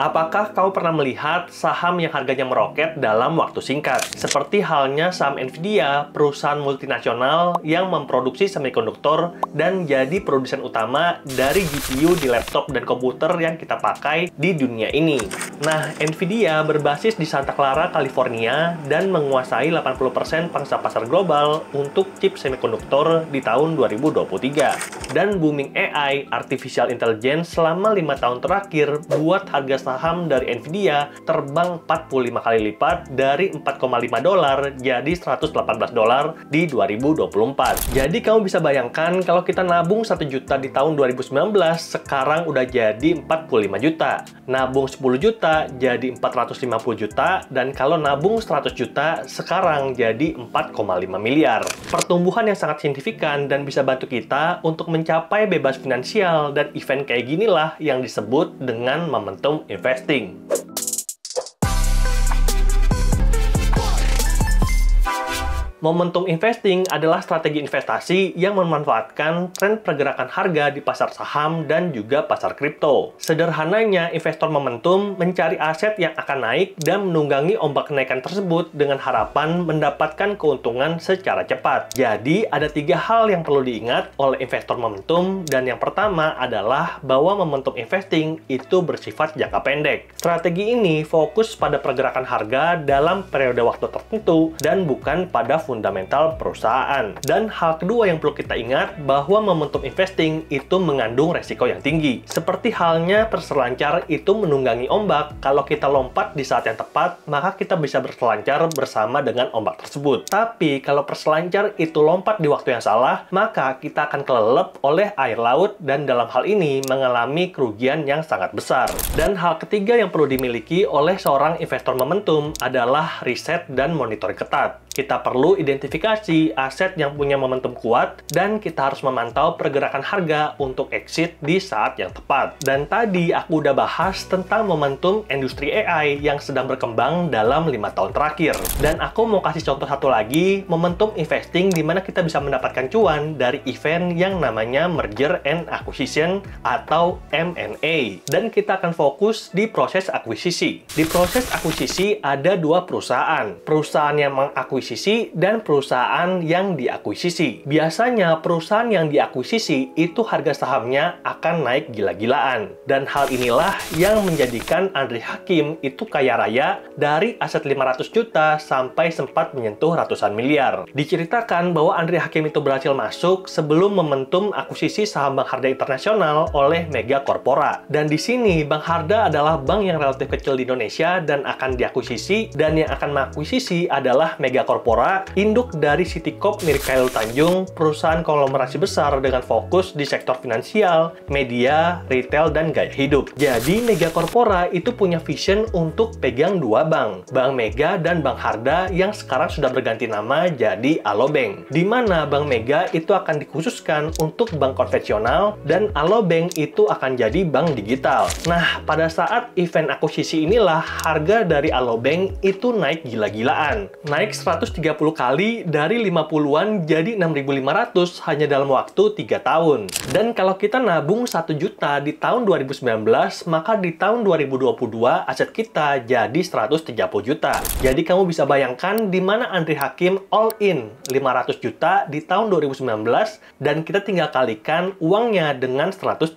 Apakah kamu pernah melihat saham yang harganya meroket dalam waktu singkat? Seperti halnya saham Nvidia, perusahaan multinasional yang memproduksi semikonduktor dan jadi produsen utama dari GPU di laptop dan komputer yang kita pakai di dunia ini. Nah, Nvidia berbasis di Santa Clara, California dan menguasai 80% pangsa pasar global untuk chip semikonduktor di tahun 2023. Dan booming AI, Artificial Intelligence, selama 5 tahun terakhir buat harga saham dari Nvidia terbang 45 kali lipat dari $4,5 jadi $118 di 2024. Jadi kamu bisa bayangkan kalau kita nabung 1 juta di tahun 2019, sekarang udah jadi 45 juta. Nabung 10 juta jadi 450 juta, dan kalau nabung 100 juta sekarang jadi 4,5 miliar. Pertumbuhan yang sangat signifikan dan bisa bantu kita untuk mencapai bebas finansial, dan event kayak ginilah yang disebut dengan momentum investing. Momentum investing adalah strategi investasi yang memanfaatkan tren pergerakan harga di pasar saham dan juga pasar kripto. Sederhananya, investor momentum mencari aset yang akan naik dan menunggangi ombak kenaikan tersebut dengan harapan mendapatkan keuntungan secara cepat. Jadi, ada 3 hal yang perlu diingat oleh investor momentum, dan yang pertama adalah bahwa momentum investing itu bersifat jangka pendek. Strategi ini fokus pada pergerakan harga dalam periode waktu tertentu dan bukan pada fundamental perusahaan. Dan hal kedua yang perlu kita ingat bahwa momentum investing itu mengandung resiko yang tinggi. Seperti halnya perselancar itu menunggangi ombak, kalau kita lompat di saat yang tepat, maka kita bisa berselancar bersama dengan ombak tersebut. Tapi kalau perselancar itu lompat di waktu yang salah, maka kita akan kelelep oleh air laut dan dalam hal ini mengalami kerugian yang sangat besar. Dan hal ketiga yang perlu dimiliki oleh seorang investor momentum adalah riset dan monitoring ketat. Kita perlu identifikasi aset yang punya momentum kuat, dan kita harus memantau pergerakan harga untuk exit di saat yang tepat. Dan tadi aku udah bahas tentang momentum industri AI yang sedang berkembang dalam 5 tahun terakhir. Dan aku mau kasih contoh satu lagi, momentum investing di mana kita bisa mendapatkan cuan dari event yang namanya Merger and Acquisition atau M&A. Dan kita akan fokus di proses akuisisi. Di proses akuisisi ada 2 perusahaan. Perusahaan yang mengakuisisi dan perusahaan yang diakuisisi. Biasanya perusahaan yang diakuisisi itu harga sahamnya akan naik gila-gilaan. Dan hal inilah yang menjadikan Andri Hakim itu kaya raya dari aset 500 juta sampai sempat menyentuh ratusan miliar. Diceritakan bahwa Andri Hakim itu berhasil masuk sebelum momentum akuisisi saham Bank Harda Internasional oleh Mega Corpora. Dan di sini Bank Harda adalah bank yang relatif kecil di Indonesia dan akan diakuisisi, dan yang akan mengakuisisi adalah Mega Corpora, induk dari Citicorp milik Khairul Tanjung, perusahaan konglomerasi besar dengan fokus di sektor finansial, media, retail, dan gaya hidup. Jadi, Mega Corpora itu punya vision untuk pegang 2 bank, Bank Mega dan Bank Harda yang sekarang sudah berganti nama jadi Alobank. Di mana Bank Mega itu akan dikhususkan untuk bank konvensional dan Alobank itu akan jadi bank digital. Nah, pada saat event akuisisi inilah harga dari Alobank itu naik gila-gilaan. Naik 130 kali dari 50-an jadi 6.500 hanya dalam waktu 3 tahun. Dan kalau kita nabung 1 juta di tahun 2019, maka di tahun 2022 aset kita jadi 130 juta. Jadi kamu bisa bayangkan di mana Andri Hakim all in 500 juta di tahun 2019 dan kita tinggal kalikan uangnya dengan 130.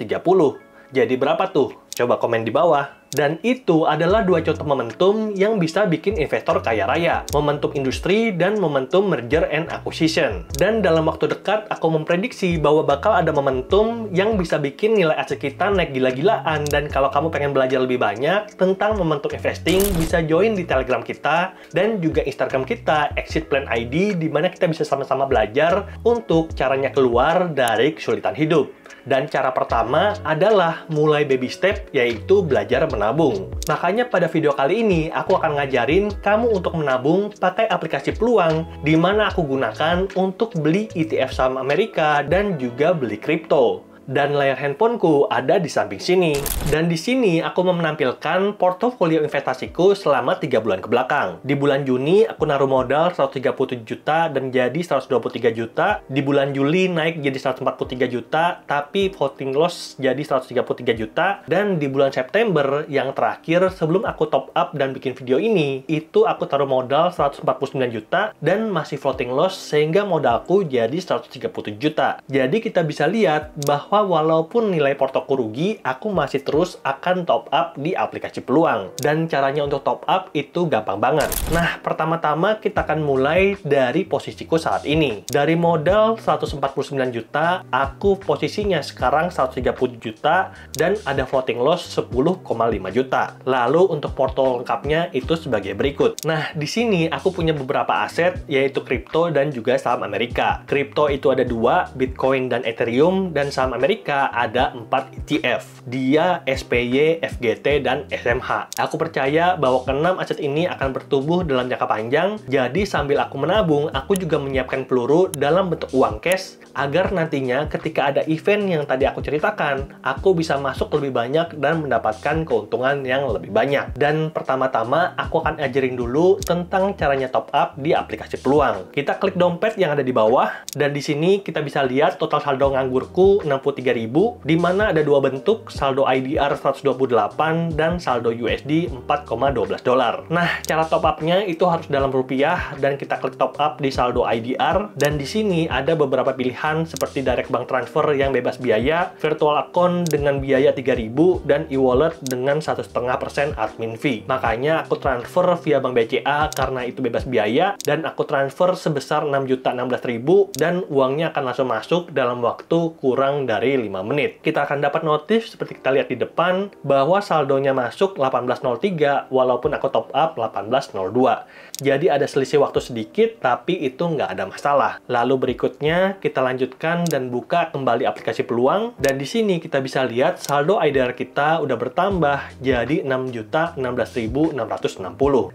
Jadi berapa tuh? Coba komen di bawah. Dan itu adalah 2 contoh momentum yang bisa bikin investor kaya raya. Momentum industri dan momentum merger and acquisition. Dan dalam waktu dekat, aku memprediksi bahwa bakal ada momentum yang bisa bikin nilai aset kita naik gila-gilaan. Dan kalau kamu pengen belajar lebih banyak tentang momentum investing, bisa join di Telegram kita dan juga Instagram kita, Exit Plan ID, di mana kita bisa sama-sama belajar untuk caranya keluar dari kesulitan hidup. Dan cara pertama adalah mulai baby step, yaitu belajar menabung. Makanya pada video kali ini, aku akan ngajarin kamu untuk menabung pakai aplikasi Peluang, di mana aku gunakan untuk beli ETF saham Amerika dan juga beli kripto. Dan layar handphoneku ada di samping sini. Dan di sini aku mau menampilkan portofolio investasiku selama 3 bulan ke belakang. Di bulan Juni aku naruh modal 137 juta dan jadi 123 juta. Di bulan Juli naik jadi 143 juta, tapi floating loss jadi 133 juta. Dan di bulan September yang terakhir sebelum aku top up dan bikin video ini, itu aku taruh modal 149 juta dan masih floating loss sehingga modalku jadi 137 juta. Jadi kita bisa lihat bahwa walaupun nilai portoku rugi, aku masih terus akan top up di aplikasi peluang. Dan caranya untuk top up itu gampang banget. Nah, pertama-tama kita akan mulai dari posisiku saat ini. Dari modal 149 juta, aku posisinya sekarang 130 juta dan ada floating loss 10,5 juta. Lalu untuk porto lengkapnya itu sebagai berikut. Nah, di sini aku punya beberapa aset yaitu kripto dan juga saham Amerika. Kripto itu ada 2, Bitcoin dan Ethereum, dan saham Amerika ada 4 ETF. Dia SPY, FGT, dan SMH. Aku percaya bahwa ke-6 aset ini akan bertumbuh dalam jangka panjang, jadi sambil aku menabung, aku juga menyiapkan peluru dalam bentuk uang cash, agar nantinya ketika ada event yang tadi aku ceritakan, aku bisa masuk lebih banyak dan mendapatkan keuntungan yang lebih banyak. Dan pertama-tama, aku akan ajarin dulu tentang caranya top up di aplikasi peluang. Kita klik dompet yang ada di bawah, dan di sini kita bisa lihat total saldo nganggurku 63.000, di mana ada 2 bentuk, saldo IDR 128 dan saldo USD 4,12 dolar. Nah, cara top up-nya itu harus dalam rupiah, dan kita klik top up di saldo IDR, dan di sini ada beberapa pilihan seperti direct bank transfer yang bebas biaya, virtual account dengan biaya 3.000, dan e-wallet dengan 1,5% admin fee. Makanya aku transfer via Bank BCA karena itu bebas biaya, dan aku transfer sebesar 6.016.000 dan uangnya akan langsung masuk dalam waktu kurang dari 5 menit. Kita akan dapat notif seperti kita lihat di depan bahwa saldonya masuk 18.03 walaupun aku top up 18.02. Jadi ada selisih waktu sedikit, tapi itu nggak ada masalah. Lalu berikutnya kita lanjutkan dan buka kembali aplikasi peluang, dan di sini kita bisa lihat saldo IDR kita udah bertambah jadi 6.016.660.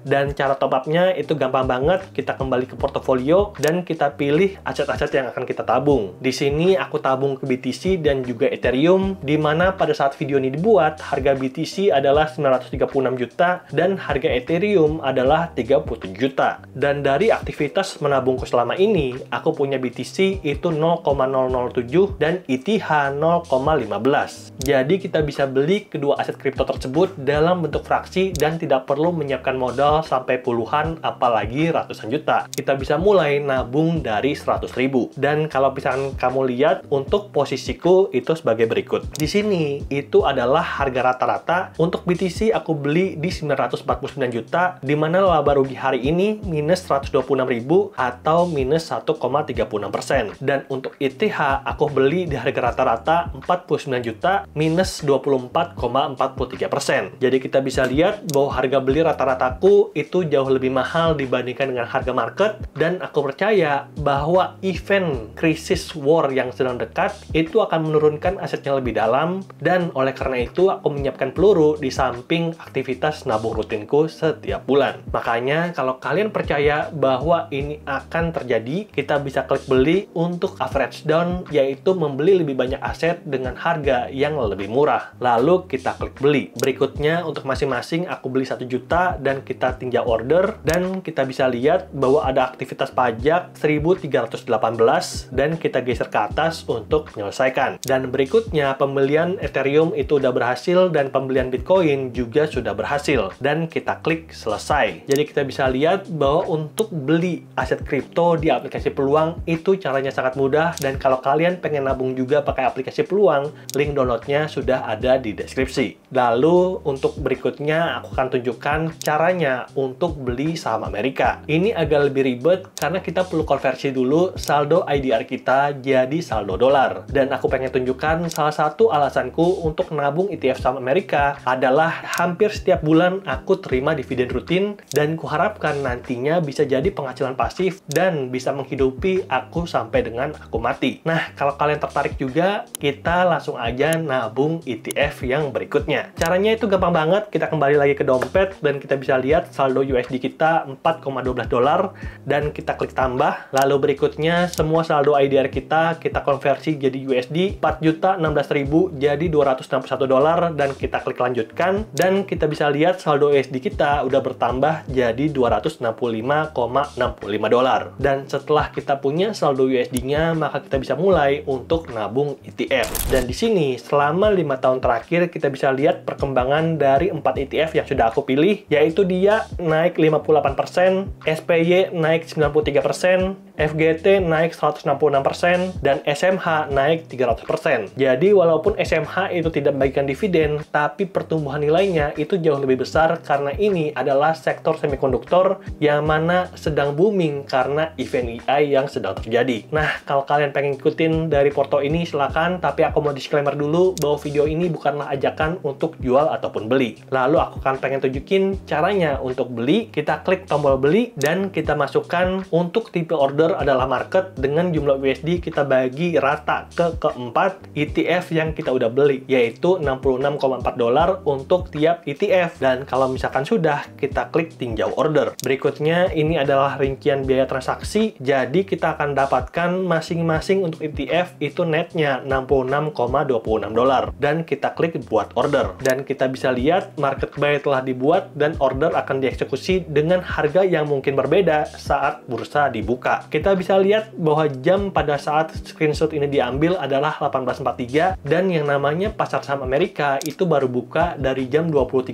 Dan cara top up-nya itu gampang banget. Kita kembali ke portofolio dan kita pilih aset-aset yang akan kita tabung. Di sini aku tabung ke BTC dan juga Ethereum, di mana pada saat video ini dibuat, harga BTC adalah 936 juta dan harga Ethereum adalah 37 juta. Dan dari aktivitas menabungku selama ini, aku punya BTC itu 0,007 dan ETH 0,15. Jadi kita bisa beli kedua aset kripto tersebut dalam bentuk fraksi dan tidak perlu menyiapkan modal sampai puluhan apalagi ratusan juta. Kita bisa mulai nabung dari 100.000. Dan kalau misalkan kamu lihat untuk posisiku itu sebagai berikut. Di sini itu adalah harga rata-rata untuk BTC aku beli di 949 juta, di mana laba rugi hari ini minus 126.000 atau minus 1,36%. Dan untuk ETH aku beli di harga rata-rata 49 juta minus 24,43%. Jadi kita bisa lihat bahwa harga beli rata-rataku itu jauh lebih mahal dibandingkan dengan harga market, dan aku percaya bahwa event krisis war yang sedang dekat itu akan menurunkan asetnya lebih dalam, dan oleh karena itu aku menyiapkan peluru di samping aktivitas nabung rutinku setiap bulan. Makanya kalau kalian percaya bahwa ini akan terjadi, kita bisa klik beli untuk average down, yaitu membeli lebih banyak aset dengan harga yang lebih murah. Lalu kita klik beli. Berikutnya untuk masing-masing aku beli 1 juta dan kita tinjau order, dan kita bisa lihat bahwa ada aktivitas pajak 1.318 dan kita geser ke atas untuk menyelesaikan. Dan berikutnya pembelian Ethereum itu udah berhasil dan pembelian Bitcoin juga sudah berhasil, dan kita klik selesai. Jadi kita bisa lihat bahwa untuk beli aset kripto di aplikasi peluang itu caranya sangat mudah, dan kalau kalian pengen nabung juga pakai aplikasi peluang, link downloadnya sudah ada di deskripsi. Lalu untuk berikutnya aku akan tunjukkan caranya untuk beli saham Amerika. Ini agak lebih ribet karena kita perlu konversi dulu saldo IDR kita jadi saldo dolar. Dan aku pengen tunjukkan salah satu alasanku untuk nabung ETF saham Amerika adalah hampir setiap bulan aku terima dividen rutin, dan kuharapkan nantinya bisa jadi penghasilan pasif dan bisa menghidupi aku sampai dengan aku mati. Nah, kalau kalian tertarik juga, kita langsung aja nabung ETF yang berikutnya. Caranya itu gampang banget. Kita kembali lagi ke dompet dan kita bisa lihat saldo USD kita 4,12 dolar, dan kita klik tambah. Lalu berikutnya semua saldo IDR kita konversi jadi USD USD 4.016.000 jadi $261 dan kita klik lanjutkan dan kita bisa lihat saldo USD kita udah bertambah jadi $265,65. Dan setelah kita punya saldo USD-nya, maka kita bisa mulai untuk nabung ETF. Dan di sini selama 5 tahun terakhir kita bisa lihat perkembangan dari 4 ETF yang sudah aku pilih, yaitu dia naik 58%, SPY naik 93%, FGT naik 166%, dan SMH naik 300%. Jadi walaupun SMH itu tidak membagikan dividen, tapi pertumbuhan nilainya itu jauh lebih besar karena ini adalah sektor semikonduktor yang mana sedang booming karena event AI yang sedang terjadi. Nah, kalau kalian pengen ikutin dari porto ini silakan, tapi aku mau disclaimer dulu bahwa video ini bukanlah ajakan untuk jual ataupun beli. Lalu aku akan pengen tunjukin caranya untuk beli. Kita klik tombol beli dan kita masukkan untuk tipe order adalah market dengan jumlah USD kita bagi rata ke keempat ETF yang kita udah beli, yaitu $66,4 untuk tiap ETF. Dan kalau misalkan sudah, kita klik tinjau order. Berikutnya ini adalah rincian biaya transaksi, jadi kita akan dapatkan masing-masing untuk ETF itu netnya $66,26 dan kita klik buat order. Dan kita bisa lihat market buy telah dibuat dan order akan dieksekusi dengan harga yang mungkin berbeda saat bursa dibuka. Kita bisa lihat bahwa jam pada saat screenshot ini diambil adalah 18.43 dan yang namanya pasar saham Amerika itu baru buka dari jam 20.30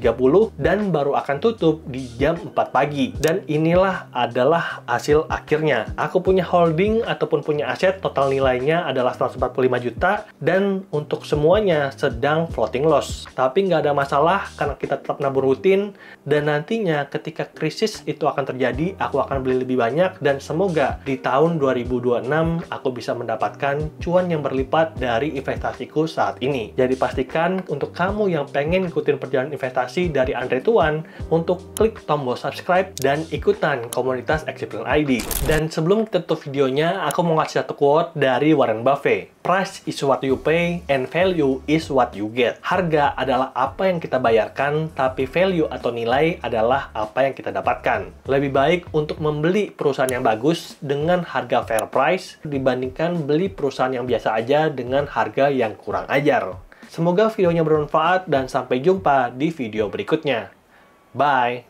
dan baru akan tutup di jam 4 pagi. Dan inilah adalah hasil akhirnya. Aku punya holding ataupun punya aset total nilainya adalah 145 juta dan untuk semuanya sedang floating loss. Tapi nggak ada masalah karena kita tetap nabung rutin dan nantinya ketika krisis itu akan terjadi, aku akan beli lebih banyak dan semoga di tahun 2026 aku bisa mendapatkan cuan yang berlipat dari investasiku saat ini. Jadi pastikan untuk kamu yang pengen ikutin perjalanan investasi dari Andre Tuan untuk klik tombol subscribe dan ikutan komunitas Exceptional ID. Dan sebelum kita tutup videonya, aku mau ngasih satu quote dari Warren Buffett. Price is what you pay and value is what you get. Harga adalah apa yang kita bayarkan, tapi value atau nilai adalah apa yang kita dapatkan. Lebih baik untuk membeli perusahaan yang bagus dengan harga fair price dibandingkan beli perusahaan yang biasa aja dengan harga yang kurang ajar. Semoga videonya bermanfaat dan sampai jumpa di video berikutnya. Bye!